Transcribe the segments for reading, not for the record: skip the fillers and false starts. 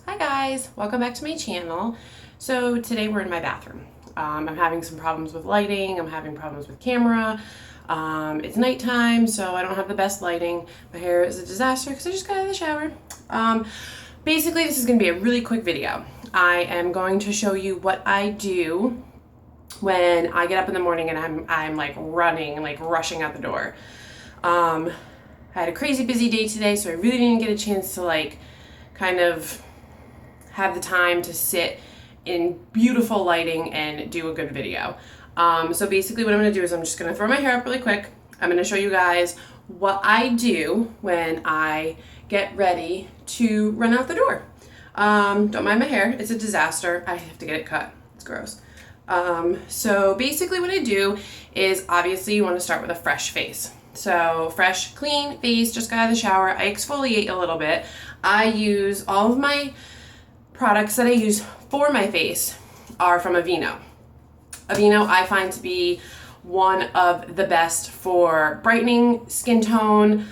Hi guys, welcome back to my channel. So today we're in my bathroom. I'm having some problems with lighting, I'm having problems with camera. It's nighttime, so I don't have the best lighting. My hair is a disaster because I just got out of the shower. Basically, this is going to be a really quick video. I am going to show you what I do when I get up in the morning and I'm like running, like rushing out the door. I had a crazy busy day today, so I really didn't get a chance to like kind of have the time to sit in beautiful lighting and do a good video. So basically what I'm going to do is I'm just going to throw my hair up really quick. I'm going to show you guys what I do when I get ready to run out the door. Don't mind my hair. It's a disaster. I have to get it cut. It's gross. So basically what I do is obviously you want to start with a fresh face. So fresh, clean face, just got out of the shower. I exfoliate a little bit. I use all of my products that I use for my face are from Aveeno. Aveeno I find to be one of the best for brightening skin tone.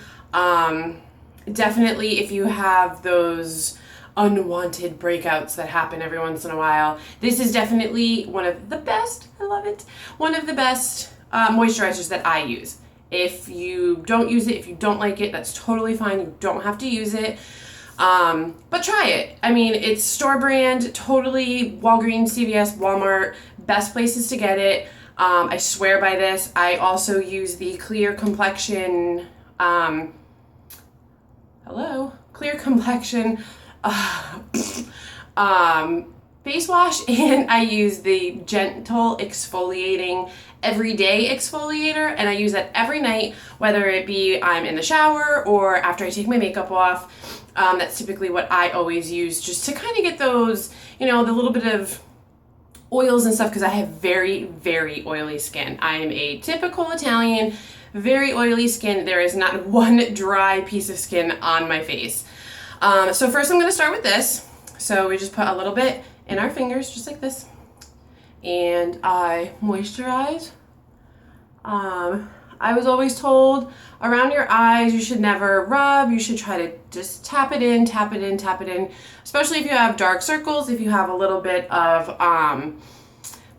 Definitely if you have those unwanted breakouts that happen every once in a while, this is definitely one of the best, I love it, one of the best moisturizers that I use. If you don't use it, if you don't like it, that's totally fine. You don't have to use it. But try it. I mean, it's store brand, totally Walgreens, CVS, Walmart, best places to get it. I swear by this. I also use the Clear Complexion, Clear Complexion, face wash, and I use the Gentle Exfoliating Everyday Exfoliator, and I use that every night, whether it be I'm in the shower or after I take my makeup off. That's typically what I always use just to kind of get those, you know, the little bit of oils and stuff, because I have very, very oily skin. I am a typical Italian, very oily skin. There is not one dry piece of skin on my face. So first I'm going to start with this. So we just put a little bit in our fingers, just like this. And I moisturize. I was always told around your eyes you should never rub, you should try to just tap it in, tap it in, tap it in, especially if you have dark circles, if you have a little bit of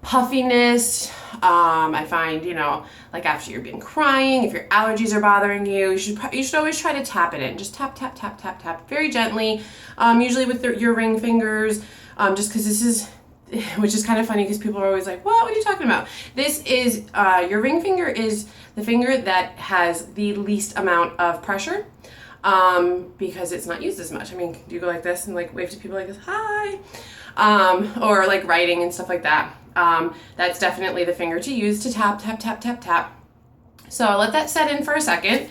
puffiness. I find, you know, like after you've been crying, if your allergies are bothering you, you should always try to tap it in. Just tap, tap, tap, tap, tap, very gently, usually with your ring fingers, just because this is, which is kind of funny because people are always like, what are you talking about? This is, your ring finger is the finger that has the least amount of pressure, because it's not used as much. I mean, do you go like this and like wave to people like this, hi, or like writing and stuff like that. That's definitely the finger to use to tap, tap, tap, tap, tap. So I'll let that set in for a second.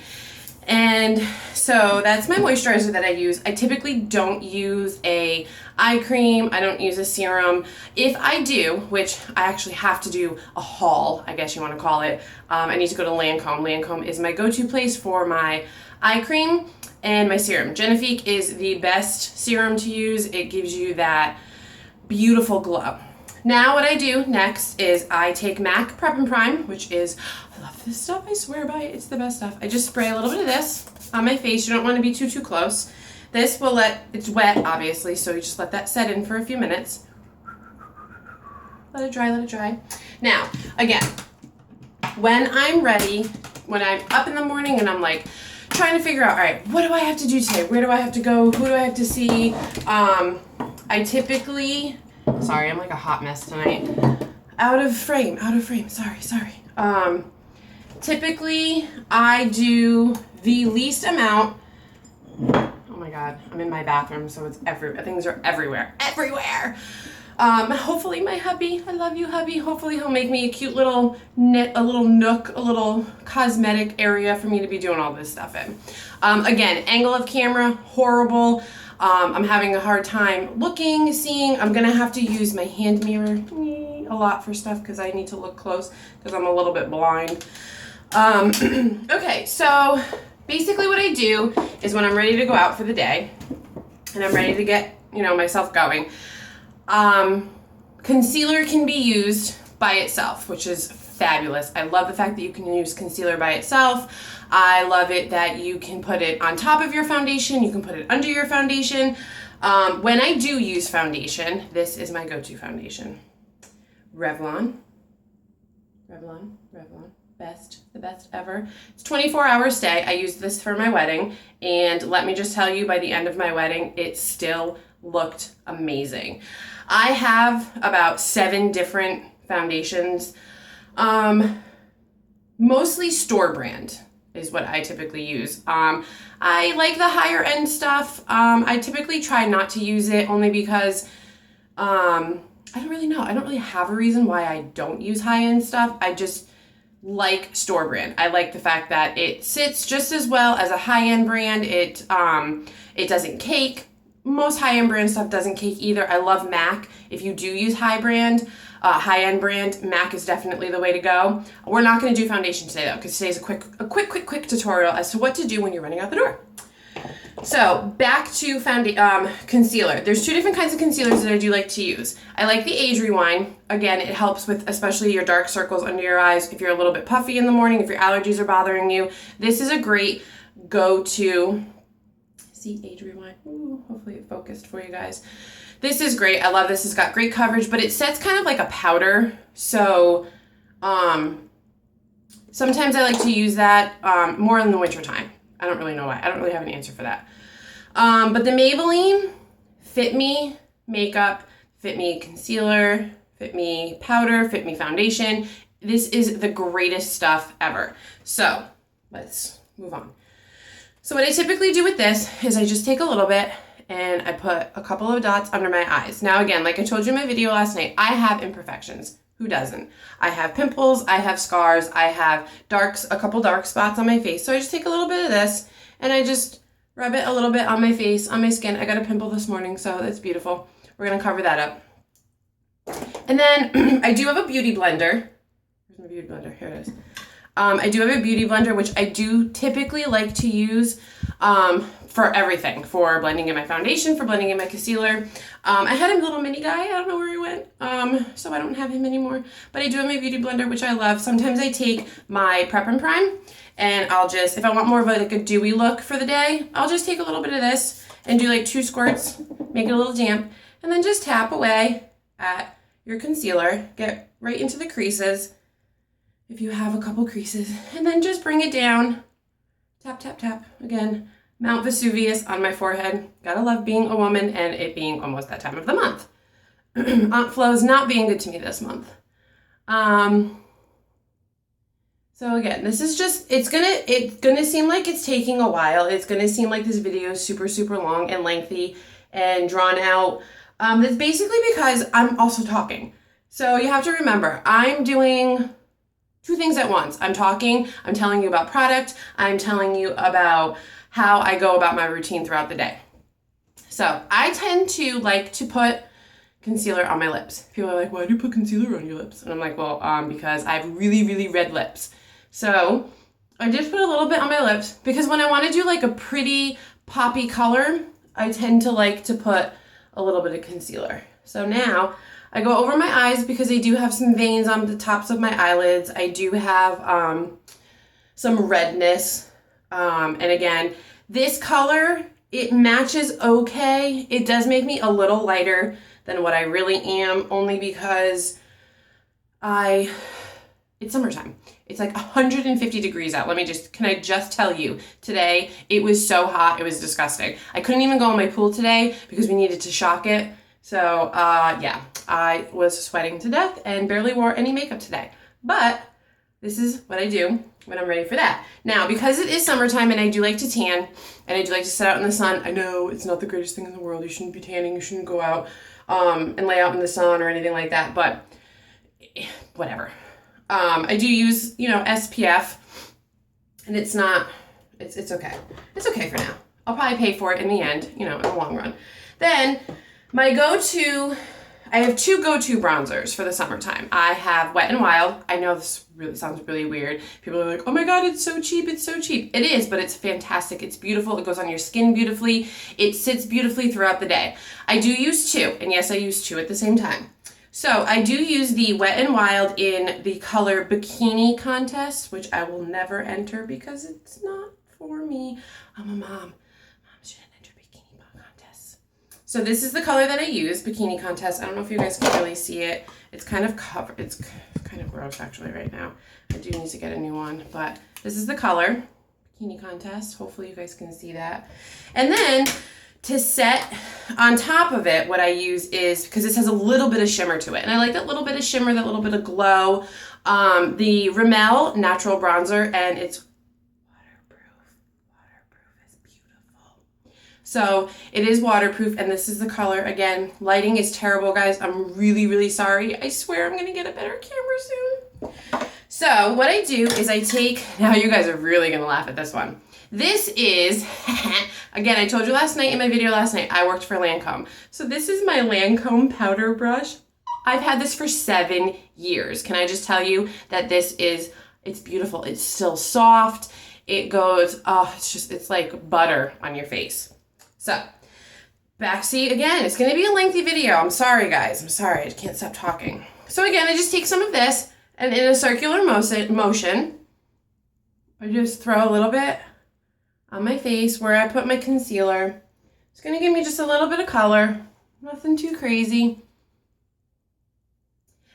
And so that's my moisturizer that I use. I typically don't use a eye cream. I don't use a serum. If I do, which I actually have to do a haul, I guess you want to call it, I need to go to Lancome. Lancome is my go-to place for my eye cream and my serum. Genifique is the best serum to use. It gives you that beautiful glow. Now what I do next is I take MAC Prep and Prime, which is, I love this stuff, I swear by it, it's the best stuff. I just spray a little bit of this on my face. You don't want to be too close. This will it's wet obviously, so you just let that set in for a few minutes. Let it dry, let it dry. Now, again, when I'm ready, when I'm up in the morning and I'm like trying to figure out, all right, what do I have to do today? Where do I have to go? Who do I have to see? I typically, sorry, I'm like a hot mess tonight. Out of frame, sorry. Typically, I do the least amount. Oh my God, I'm in my bathroom, so it's things are everywhere. Hopefully my hubby, I love you hubby, hopefully he'll make me a cute little a little nook, a little cosmetic area for me to be doing all this stuff in. Again, angle of camera, horrible. I'm having a hard time seeing. I'm gonna have to use my hand mirror a lot for stuff because I need to look close because I'm a little bit blind. Okay, so basically what I do is when I'm ready to go out for the day and I'm ready to get, you know, myself going, concealer can be used by itself, which is fabulous. I love the fact that you can use concealer by itself. I love it that you can put it on top of your foundation, you can put it under your foundation. When I do use foundation, this is my go-to foundation. Revlon. The best ever. It's 24-hour stay. I used this for my wedding, and let me just tell you, by the end of my wedding, it still looked amazing. I have about 7 different foundations, mostly store brand is what I typically use. I like the higher end stuff. I typically try not to use it only because I don't really know. I don't really have a reason why I don't use high end stuff. I just like store brand. I like the fact that it sits just as well as a high end brand. It doesn't cake. Most high end brand stuff doesn't cake either. I love MAC. If you do use high end brand, MAC is definitely the way to go. We're not going to do foundation today though, because today's a quick tutorial as to what to do when you're running out the door. So back to concealer. There's 2 different kinds of concealers that I do like to use. I like the Age Rewind. Again, it helps with especially your dark circles under your eyes. If you're a little bit puffy in the morning, if your allergies are bothering you, this is a great go-to. See, Age Rewind. Ooh, hopefully it focused for you guys. This is great. I love this. It's got great coverage, but it sets kind of like a powder. So sometimes I like to use that more in the wintertime. I don't really know why. I don't really have an answer for that. But the Maybelline Fit Me Makeup, Fit Me Concealer, Fit Me Powder, Fit Me Foundation. This is the greatest stuff ever. So let's move on. So what I typically do with this is I just take a little bit and I put a couple of dots under my eyes. Now again, like I told you in my video last night, I have imperfections. Who doesn't? I have pimples, I have scars, I have a couple dark spots on my face. So I just take a little bit of this and I just rub it a little bit on my face, on my skin. I got a pimple this morning, so that's beautiful. We're gonna cover that up. And then I do have a beauty blender. Where's my beauty blender? Here it is. I do have a beauty blender, which I do typically like to use for everything, for blending in my foundation, for blending in my concealer. I had a little mini guy, I don't know where he went, so I don't have him anymore, but I do have my beauty blender, which I love. Sometimes I take my Prep and Prime, and I'll just, if I want more of like a dewy look for the day, I'll just take a little bit of this and do like 2 squirts, make it a little damp, and then just tap away at your concealer, get right into the creases, if you have a couple creases, and then just bring it down, tap, tap, tap, again, Mount Vesuvius on my forehead. Gotta love being a woman and it being almost that time of the month. Aunt Flo's not being good to me this month. So again, this is just, it's gonna seem like it's taking a while. It's gonna seem like this video is super, super long and lengthy and drawn out. That's basically because I'm also talking. So you have to remember, I'm doing 2 things at once. I'm talking, I'm telling you about product, I'm telling you about how I go about my routine throughout the day. So I tend to like to put concealer on my lips. People are like, why do you put concealer on your lips? And I'm like, well, because I have really, really red lips. So I just put a little bit on my lips because when I want to do like a pretty poppy color, I tend to like to put a little bit of concealer. So now I go over my eyes because I do have some veins on the tops of my eyelids. I do have some redness. And again, this color, it matches okay. It does make me a little lighter than what I really am, only because it's summertime. It's like 150 degrees out. Can I just tell you, today it was so hot, it was disgusting. I couldn't even go in my pool today because we needed to shock it. So yeah, I was sweating to death and barely wore any makeup today. But this is what I do when I'm ready for that. Now, because it is summertime and I do like to tan and I do like to sit out in the sun, I know it's not the greatest thing in the world. You shouldn't be tanning. You shouldn't go out and lay out in the sun or anything like that, but whatever. I do use, SPF, and it's okay. It's okay for now. I'll probably pay for it in the end, in the long run. Then my I have 2 go-to bronzers for the summertime. I have Wet n Wild. I know this really sounds really weird. People are like, oh my God, it's so cheap. It's so cheap. It is, but it's fantastic. It's beautiful. It goes on your skin beautifully. It sits beautifully throughout the day. I do use 2, and yes, I use 2 at the same time. So I do use the Wet n Wild in the color Bikini Contest, which I will never enter because it's not for me. I'm a mom. Mom shouldn't enter bikini contests. So this is the color that I use, Bikini Contest. I don't know if you guys can really see it. It's kind of covered. It's kind of gross actually right now. I do need to get a new one, but this is the color, Bikini Contest. Hopefully you guys can see that. And then to set on top of it, what I use is, because this has a little bit of shimmer to it, and I like that little bit of shimmer, that little bit of glow, the Rimmel Natural Bronzer, and it's waterproof is beautiful. So it is waterproof, and this is the color. Again, lighting is terrible, guys. I'm really, really sorry. I swear I'm gonna get a better camera soon. So what I do is I take, now you guys are really gonna laugh at this one. This is, again, I told you last night in my video last night, I worked for Lancome. So this is my Lancome powder brush. I've had this for 7 years. Can I just tell you that this is, it's beautiful. It's still soft. It goes, oh, it's like butter on your face. So, backseat, again, it's gonna be a lengthy video. I'm sorry, guys. I'm sorry, I can't stop talking. So again, I just take some of this, and in a circular motion, I just throw a little bit on my face where I put my concealer. It's gonna give me just a little bit of color, nothing too crazy.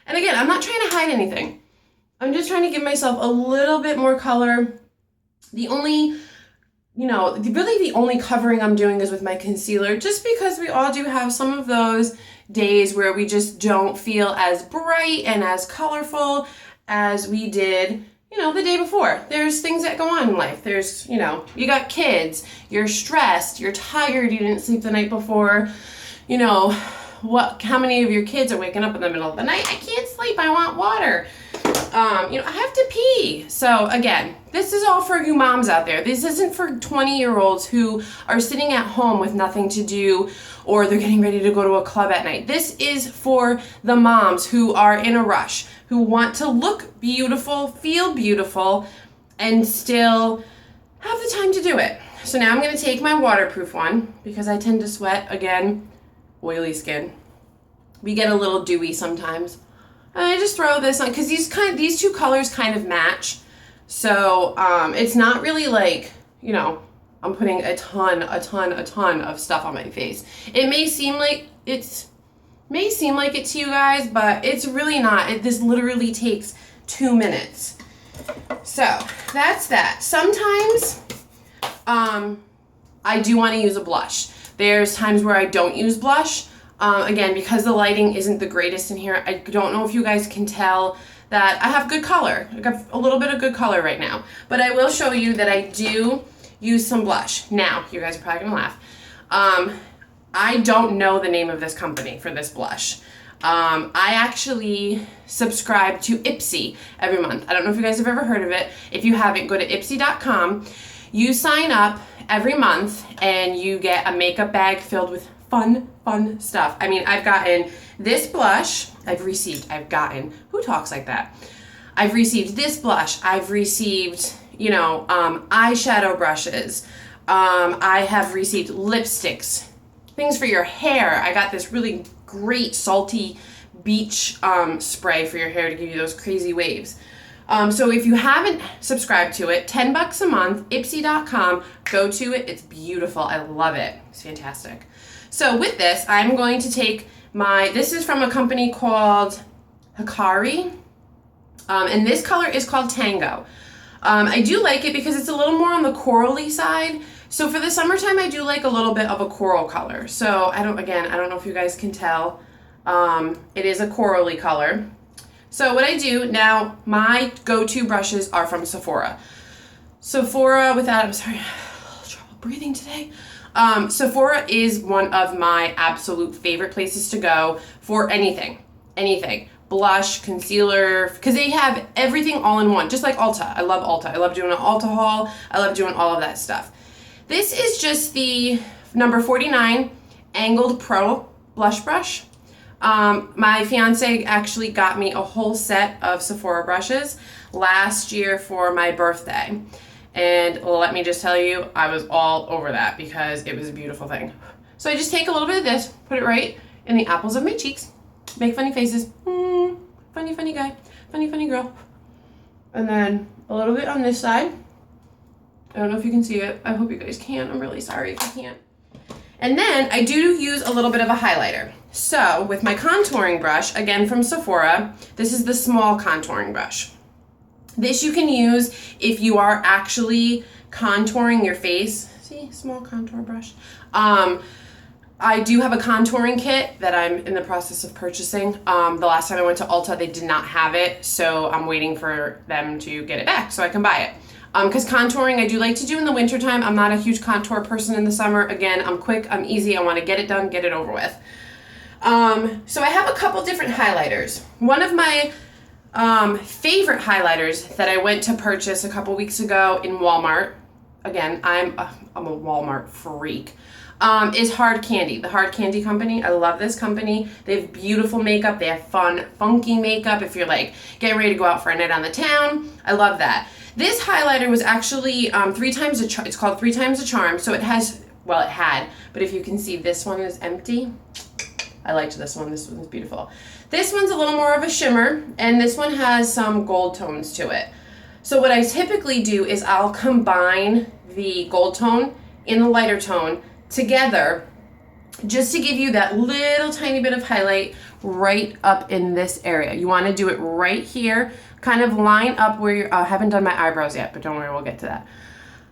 And again, I'm not trying to hide anything. I'm just trying to give myself a little bit more color. The only, really the only covering I'm doing is with my concealer, just because we all do have some of those days where we just don't feel as bright and as colorful as we did the day before. There's things that go on in life. There's, you got kids, you're stressed, you're tired, you didn't sleep the night before. How many of your kids are waking up in the middle of the night? I can't sleep, I want water. I have to pee. So again, this is all for you moms out there. This isn't for 20-year-olds who are sitting at home with nothing to do, or they're getting ready to go to a club at night. This is for the moms who are in a rush, who want to look beautiful, feel beautiful, and still have the time to do it. So now I'm gonna take my waterproof one, because I tend to sweat, again, oily skin. We get a little dewy sometimes. And I just throw this on, because these two colors kind of match. So it's not really like, I'm putting a ton of stuff on my face. It may seem like it to you guys, but it's really not. This literally takes 2 minutes. So that's that. Sometimes I do want to use a blush. There's times where I don't use blush. Again, because the lighting isn't the greatest in here, I don't know if you guys can tell that I have good color. I got a little bit of good color right now. But I will show you that I do use some blush. Now, you guys are probably gonna laugh. I don't know the name of this company for this blush. I actually subscribe to Ipsy every month. I don't know if you guys have ever heard of it. If you haven't, go to ipsy.com. You sign up every month and you get a makeup bag filled with fun stuff. I mean, I've gotten this blush. I've gotten, who talks like that? I've received this blush. I've received, eyeshadow brushes. I have received lipsticks, things for your hair. I got this really great salty beach spray for your hair to give you those crazy waves. So if you haven't subscribed to it, $10 a month, ipsy.com, go to it. It's beautiful. I love it. It's fantastic. So with this, I'm going to take this is from a company called Hakiri, and this color is called Tango. I do like it because it's a little more on the corally side. So for the summertime, I do like a little bit of a coral color. So I don't know if you guys can tell. It is a corally color. So what I do now, my go-to brushes are from Sephora. I'm sorry, I have a little trouble breathing today. Sephora is one of my absolute favorite places to go for anything. Blush, concealer, because they have everything all in one, just like Ulta. I love Ulta. I love doing an Ulta haul. I love doing all of that stuff. This is just the number 49 Angled Pro blush brush. My fiance actually got me a whole set of Sephora brushes last year for my birthday. And let me just tell you, I was all over that because it was a beautiful thing. So I just take a little bit of this, put it right in the apples of my cheeks, make funny faces. Funny guy, funny girl. And then a little bit on this side. I don't know if you can see it. I hope you guys can. I'm really sorry if you can't. And then I do use a little bit of a highlighter. So with my contouring brush, again from Sephora, this is the small contouring brush. This you can use if you are actually contouring your face. See, small contour brush. I do have a contouring kit that I'm in the process of purchasing. The last time I went to Ulta, they did not have it, so I'm waiting for them to get it back so I can buy it. Because contouring I do like to do in the wintertime. I'm not a huge contour person in the summer. Again, I'm quick, I'm easy, I want to get it done, get it over with. So I have a couple different highlighters. One of my favorite highlighters that I went to purchase a couple weeks ago in Walmart, again, I'm a Walmart freak, is Hard Candy, the Hard Candy company. I love this company. They have beautiful makeup. They have fun, funky makeup if you're like getting ready to go out for a night on the town. I love that. This highlighter was actually it's called 3 Times a Charm. So it has, well, it had, but if you can see, this one is empty. I liked this one. This one's beautiful. This one's a little more of a shimmer, and this one has some gold tones to it. So what I typically do is I'll combine the gold tone and the lighter tone together just to give you that little tiny bit of highlight right up in this area. You want to do it right here, kind of line up where you're, I haven't done my eyebrows yet, but don't worry, we'll get to that.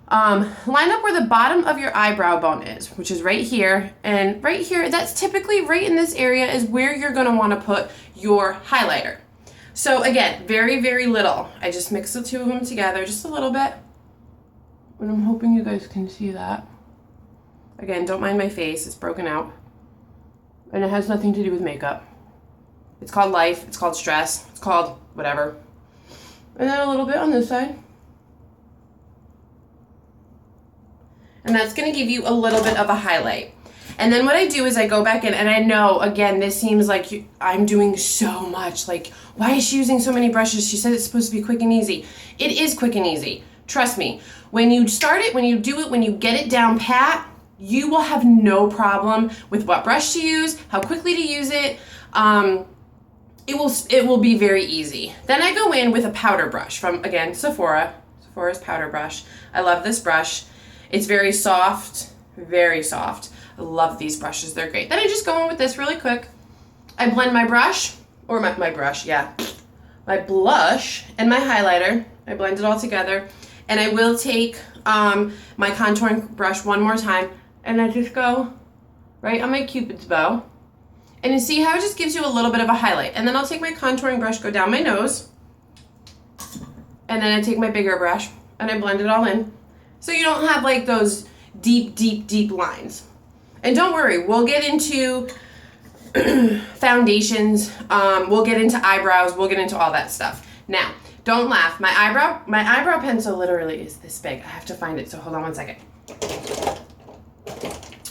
Line up where the bottom of your eyebrow bone is, which is right here, and right here, that's typically right in this area is where you're going to want to put your highlighter. So again, very, very little. I just mix the two of them together just a little bit, and I'm hoping you guys can see that. Again, don't mind my face, it's broken out. And it has nothing to do with makeup. It's called life, it's called stress, it's called whatever. And then a little bit on this side. And that's gonna give you a little bit of a highlight. And then what I do is I go back in, and I know, again, this seems like I'm doing so much. Like, why is she using so many brushes? She said it's supposed to be quick and easy. It is quick and easy, trust me. When you start it, when you do it, when you get it down pat, you will have no problem with what brush to use, how quickly to use it. It will be very easy. Then I go in with a powder brush from, again, Sephora's powder brush. I love this brush. It's very soft, very soft. I love these brushes, they're great. Then I just go in with this really quick. I blend my brush, or my brush, yeah. My blush and my highlighter. I blend it all together. And I will take my contouring brush one more time, and I just go right on my Cupid's bow. And you see how it just gives you a little bit of a highlight. And then I'll take my contouring brush, go down my nose, and then I take my bigger brush, and I blend it all in. So you don't have like those deep, deep, deep lines. And don't worry, we'll get into foundations, we'll get into eyebrows, we'll get into all that stuff. Now, don't laugh. My eyebrow pencil literally is this big. I have to find it, so hold on one second.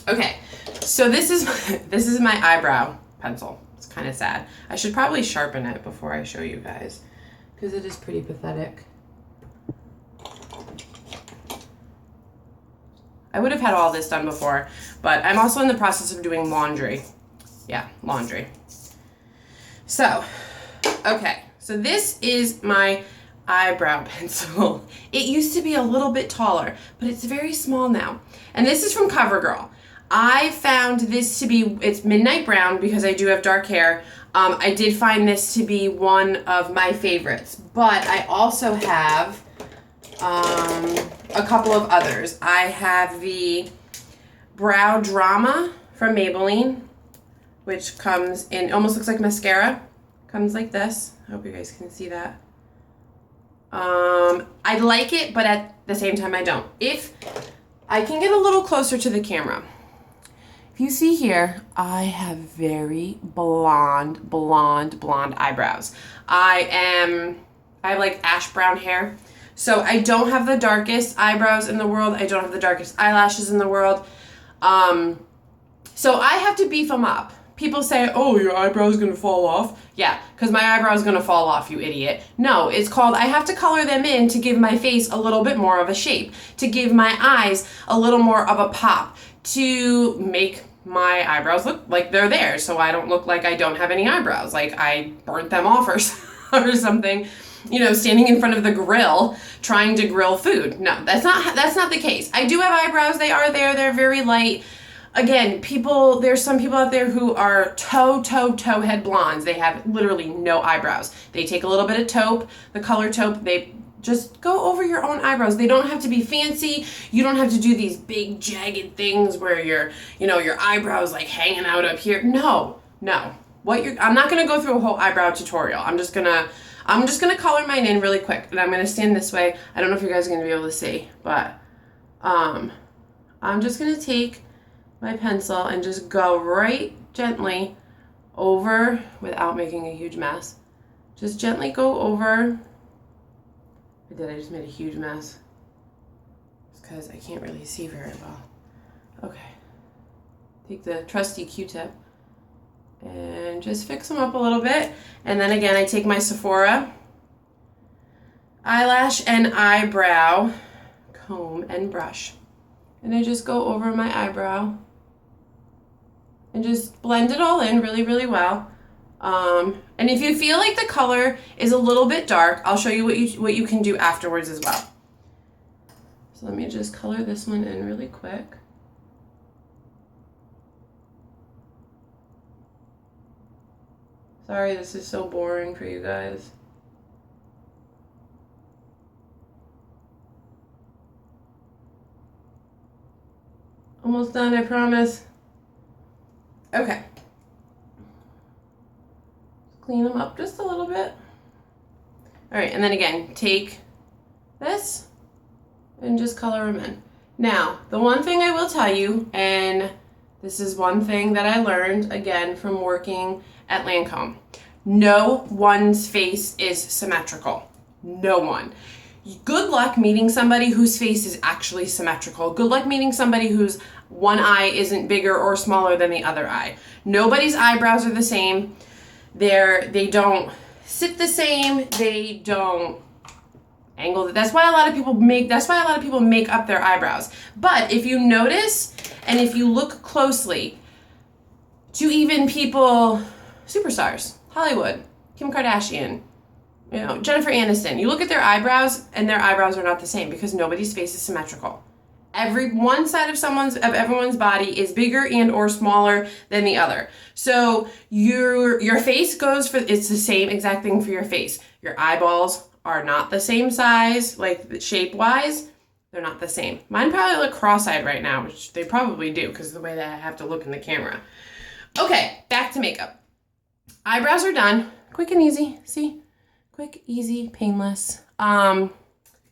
Okay, so this is my eyebrow pencil. It's kind of sad. I should probably sharpen it before I show you guys, because it is pretty pathetic. I would have had all this done before, but I'm also in the process of doing laundry. Yeah, laundry. So, okay, so this is my eyebrow pencil. It used to be a little bit taller, but it's very small now. And this is from CoverGirl. I found this to be, it's midnight brown because I do have dark hair. I did find this to be one of my favorites, but I also have a couple of others. I have the Brow Drama from Maybelline, which comes in, almost looks like mascara. Comes like this. I hope you guys can see that. I like it, but at the same time I don't. If I can get a little closer to the camera. If you see here, I have very blonde eyebrows. I have like ash brown hair. So I don't have the darkest eyebrows in the world. I don't have the darkest eyelashes in the world. So I have to beef them up. People say, oh, your eyebrow's gonna fall off. Yeah, because my eyebrow's gonna fall off, you idiot. No, it's called, I have to color them in to give my face a little bit more of a shape, to give my eyes a little more of a pop, to make my eyebrows look like they're there, so I don't look like I don't have any eyebrows, like I burnt them off or something. You know, standing in front of the grill trying to grill food. No, that's not the case. I do have eyebrows. They are there. They're very light. Again, there's some people out there who are towhead blondes. They have literally no eyebrows. They take a little bit of taupe, the color taupe, they just go over your own eyebrows. They don't have to be fancy. You don't have to do these big jagged things where your eyebrows like hanging out up here. No. I'm not gonna go through a whole eyebrow tutorial. I'm just gonna color mine in really quick, and I'm gonna stand this way. I don't know if you guys are gonna be able to see, but I'm just gonna take my pencil and just go right gently over without making a huge mess. Just gently go over. I just made a huge mess. It's because I can't really see very well. Okay. Take the trusty Q-tip and just fix them up a little bit. And then again, I take my Sephora eyelash and eyebrow comb and brush. And I just go over my eyebrow and just blend it all in really, really well. And if you feel like the color is a little bit dark, I'll show you what you can do afterwards as well. So let me just color this one in really quick. Sorry, this is so boring for you guys. Almost done, I promise. Okay. Clean them up just a little bit. All right, and then again, take this and just color them in. Now, the one thing I will tell you, and this is one thing that I learned, again, from working at Lancome. No one's face is symmetrical. No one. Good luck meeting somebody whose face is actually symmetrical. Good luck meeting somebody whose one eye isn't bigger or smaller than the other eye. Nobody's eyebrows are the same. They don't sit the same. They don't angle. That's why a lot of people make up their eyebrows. But if you notice and if you look closely to even people, superstars, Hollywood, Kim Kardashian, Jennifer Aniston, you look at their eyebrows and their eyebrows are not the same because nobody's face is symmetrical. One side of everyone's body is bigger and or smaller than the other. So your face it's the same exact thing for your face. Your eyeballs are not the same size, like shape wise, they're not the same. Mine probably look cross-eyed right now, which they probably do because of the way that I have to look in the camera. Okay, back to makeup. Eyebrows are done. Quick and easy, see? Quick, easy, painless. So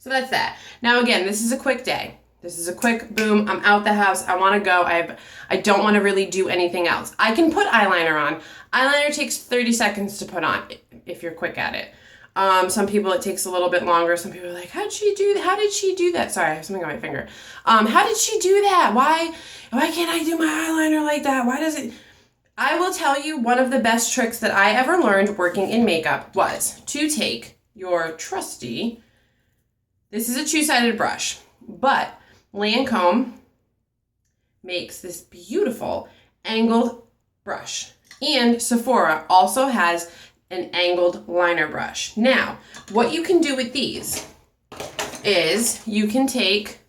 that's that. Now again, this is a quick day. This is a quick boom. I'm out the house. I want to go. I don't want to really do anything else. I can put eyeliner on. Eyeliner takes 30 seconds to put on if you're quick at it. Some people it takes a little bit longer. Some people are like, how did she do that? Sorry, I have something on my finger. How did she do that? Why can't I do my eyeliner like that? Why does it? I will tell you, one of the best tricks that I ever learned working in makeup was to take your trusty, this is a two-sided brush, but Lancome makes this beautiful angled brush. And Sephora also has an angled liner brush. Now, what you can do with these is you can take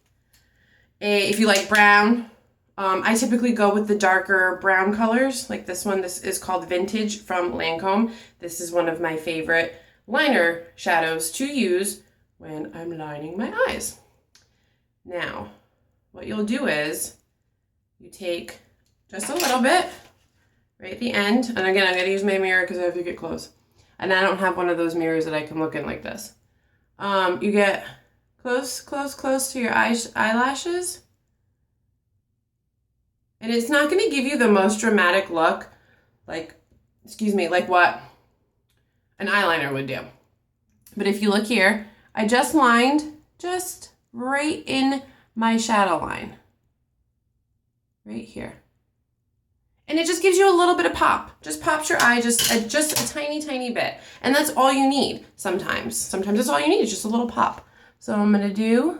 if you like brown, I typically go with the darker brown colors, like this one. This is called Vintage from Lancome. This is one of my favorite liner shadows to use when I'm lining my eyes. Now, what you'll do is you take just a little bit right at the end. And again, I'm going to use my mirror because I have to get close. And I don't have one of those mirrors that I can look in like this. You get close to your eyelashes. And it's not going to give you the most dramatic look, like what an eyeliner would do. But if you look here, I just lined just right in my shadow line. Right here. And it just gives you a little bit of pop. Just pops your eye just a tiny, tiny bit. And that's all you need sometimes. Sometimes that's all you need is just a little pop. So I'm going to do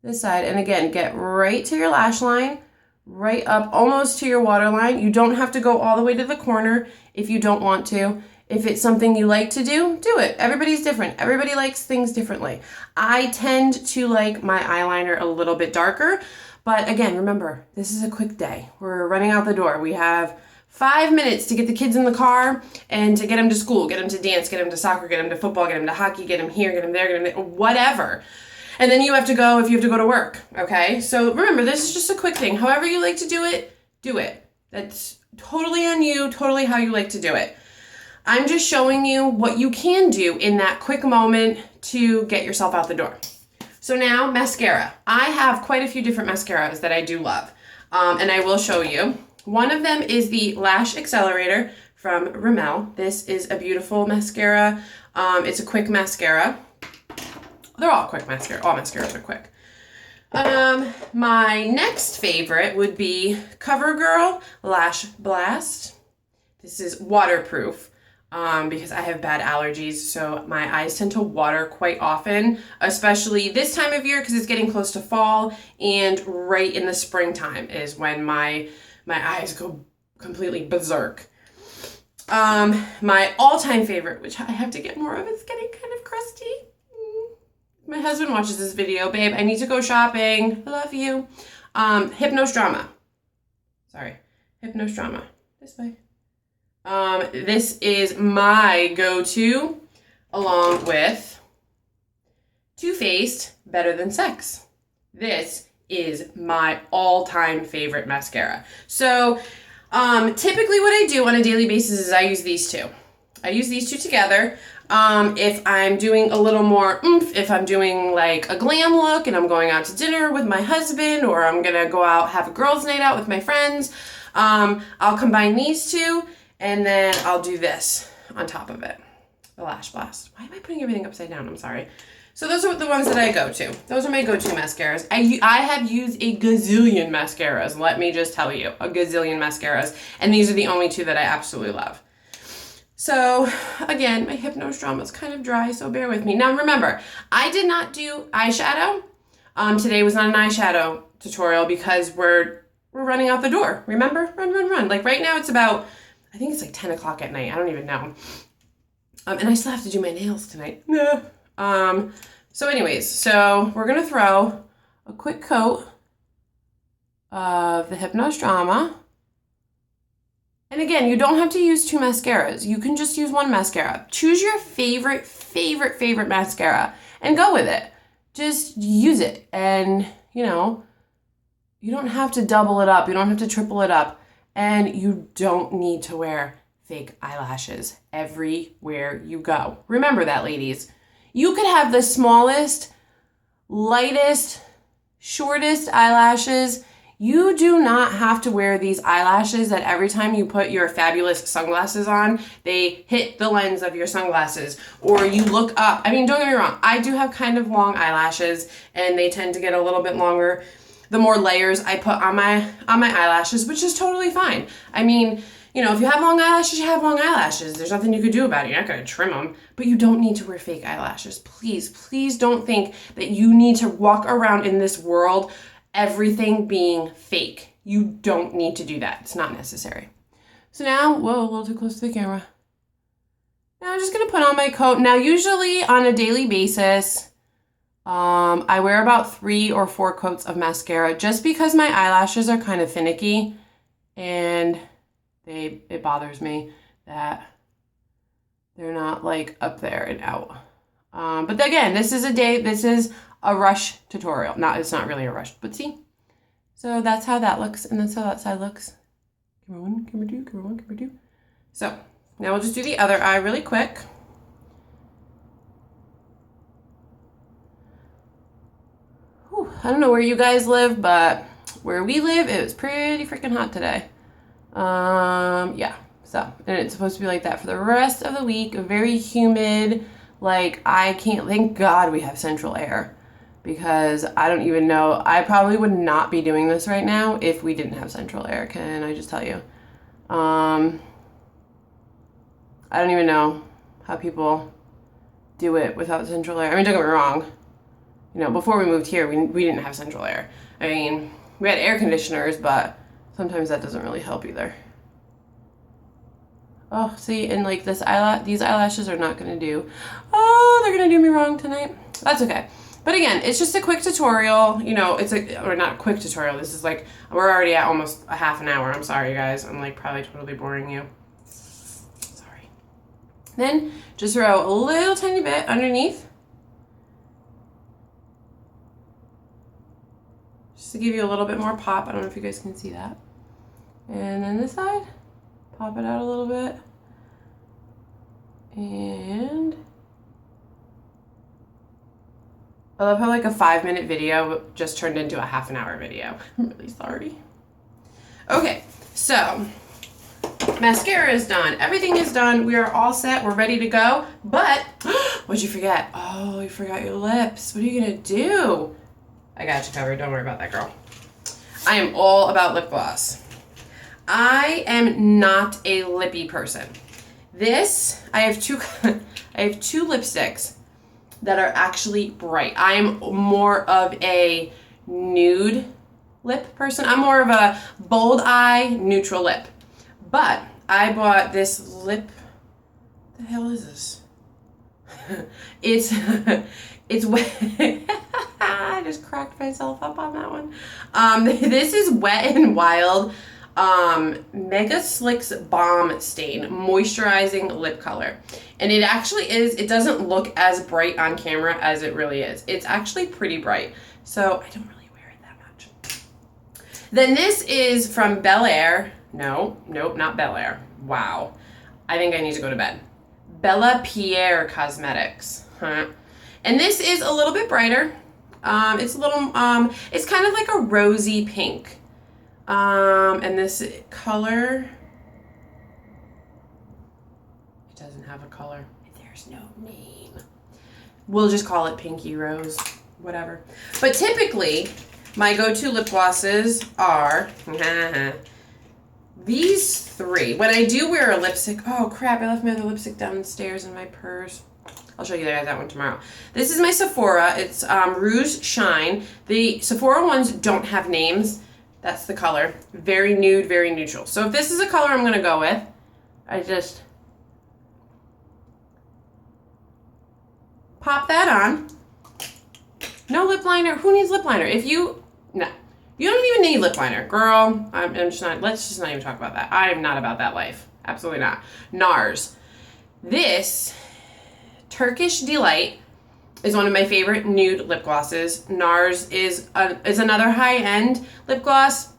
this side. And again, get right to your lash line, right up almost to your waterline. You don't have to go all the way to the corner if you don't want to. If it's something you like to do, do it. Everybody's different. Everybody likes things differently. I tend to like my eyeliner a little bit darker, But again, remember, this is a quick day. We're running out the door. We have 5 minutes to get the kids in the car and to get them to school, get them to dance, get them to soccer, get them to football, get them to hockey, get them here, get them there, get them there, whatever. And then you have to go if you have to go to work, okay? So remember, this is just a quick thing. However you like to do it, do it. That's totally on you, totally how you like to do it. I'm just showing you what you can do in that quick moment to get yourself out the door. So now, mascara. I have quite a few different mascaras that I do love, and I will show you. One of them is the Lash Accelerator from Rimmel. This is a beautiful mascara. It's a quick mascara. They're all quick mascara. All mascaras are quick. My next favorite would be CoverGirl Lash Blast. This is waterproof because I have bad allergies, so my eyes tend to water quite often, especially this time of year because it's getting close to fall, and right in the springtime is when my eyes go completely berserk. My all-time favorite, which I have to get more of, it's getting kind of crusty. My husband watches this video. Babe, I need to go shopping. I love you. Hypnose Drama. Sorry. Hypnose Drama. This way. This is my go-to along with Too Faced Better Than Sex. This is my all-time favorite mascara. So typically what I do on a daily basis is I use these two. I use these two together. If I'm doing a little more oomph, if I'm doing like a glam look and I'm going out to dinner with my husband, or I'm gonna go out, have a girls' night out with my friends, I'll combine these two and then I'll do this on top of it. The Lash Blast. Why am I putting everything upside down? I'm sorry. So those are the ones that I go to. Those are my go-to mascaras. I have used a gazillion mascaras, let me just tell you. A gazillion mascaras. And these are the only two that I absolutely love. So again, my Hypnose Drama is kind of dry, so bear with me. Now remember, I did not do eyeshadow. Today was not an eyeshadow tutorial because we're running out the door. Remember? Run. Like right now it's about, I think it's like 10 o'clock at night. I don't even know. And I still have to do my nails tonight. So anyways, so we're going to throw a quick coat of the Hypnose Drama. And again, you don't have to use two mascaras. You can just use one mascara. Choose your favorite mascara and go with it. Just use it. And, you know, you don't have to double it up. You don't have to triple it up. And you don't need to wear fake eyelashes everywhere you go. Remember that, ladies. You could have the smallest, lightest, shortest eyelashes. You do not have to wear these eyelashes that every time you put your fabulous sunglasses on, they hit the lens of your sunglasses, or you look up. I mean, don't get me wrong. I do have kind of long eyelashes and they tend to get a little bit longer the more layers I put on my eyelashes, which is totally fine. I mean, you know, if you have long eyelashes, you have long eyelashes. There's nothing you could do about it. You're not going to trim them, but you don't need to wear fake eyelashes. Please don't think that you need to walk around in this world everything being fake. You don't need to do that. It's not necessary. So now, whoa, a little too close to the camera. Now I'm just going to put on my coat. Now, usually on a daily basis, I wear about 3 or 4 coats of mascara just because my eyelashes are kind of finicky and it bothers me that they're not like up there and out. But again, this is a rush tutorial. It's not really a rush, but see? So that's how that looks, and that's how that side looks. Camera 1, camera 2, camera 1, camera 2. So now we'll just do the other eye really quick. Whew, I don't know where you guys live, but where we live, it was pretty freaking hot today. Yeah, so, and it's supposed to be like that for the rest of the week. Very humid. Like, I can't, thank God we have central air, because I don't even know, I probably would not be doing this right now if we didn't have central air. Can I just tell you? I don't even know how people do it without central air. I mean, don't get me wrong. You know, before we moved here, we didn't have central air. I mean, we had air conditioners, but sometimes that doesn't really help either. Oh, see, and like these eyelashes are not gonna do. Oh, they're gonna do me wrong tonight. That's okay. But again, it's just a quick tutorial. You know, or not a quick tutorial. This is like, we're already at almost a half an hour. I'm sorry, guys. I'm like probably totally boring you. Sorry. Then just throw a little tiny bit underneath. Just to give you a little bit more pop. I don't know if you guys can see that. And then this side, pop it out a little bit. And I love how like a 5-minute video just turned into a half an hour video. I'm really sorry. Okay, so mascara is done. Everything is done. We are all set. We're ready to go. But what'd you forget? Oh, you forgot your lips. What are you gonna do? I got you covered. Don't worry about that, girl. I am all about lip gloss. I am not a lippy person. I have two lipsticks that are actually bright. I am more of a nude lip person. I'm more of a bold eye, neutral lip. But I bought this lip. What the hell is this? It's wet. I just cracked myself up on that one. This is Wet n Wild Mega Slicks Balm Stain Moisturizing Lip Color. And it actually is, it doesn't look as bright on camera as it really is. It's actually pretty bright. So I don't really wear it that much. Then this is from Bel Air. Nope, not Bel Air. Wow. I think I need to go to bed. Bella Pierre Cosmetics. Huh? And this is a little bit brighter. It's a little, it's kind of like a rosy pink. And this color, it doesn't have a color. There's no name. We'll just call it Pinky Rose, whatever. But typically, my go-to lip glosses are these three. When I do wear a lipstick, oh crap, I left my other lipstick downstairs in my purse. I'll show you guys that one tomorrow. This is my Sephora. It's Rouge Shine. The Sephora ones don't have names. That's the color. Very nude, very neutral. So if this is a color I'm going to go with, I just pop that on. No lip liner. Who needs lip liner? No. You don't even need lip liner. Girl, I'm just not, let's just not even talk about that. I am not about that life. Absolutely not. NARS. This Turkish Delight is one of my favorite nude lip glosses. NARS is another high-end lip gloss.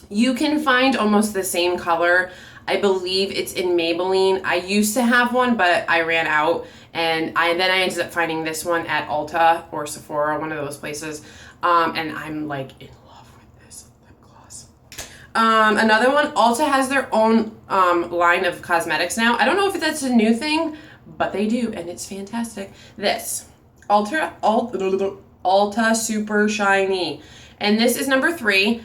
You can find almost the same color. I believe it's in Maybelline. I used to have one, but I ran out, and then I ended up finding this one at Ulta or Sephora, one of those places, and I'm like in love with this lip gloss. Another one, Ulta has their own line of cosmetics now. I don't know if that's a new thing, but they do, and it's fantastic. This Ulta Super Shiny, and this is number 3.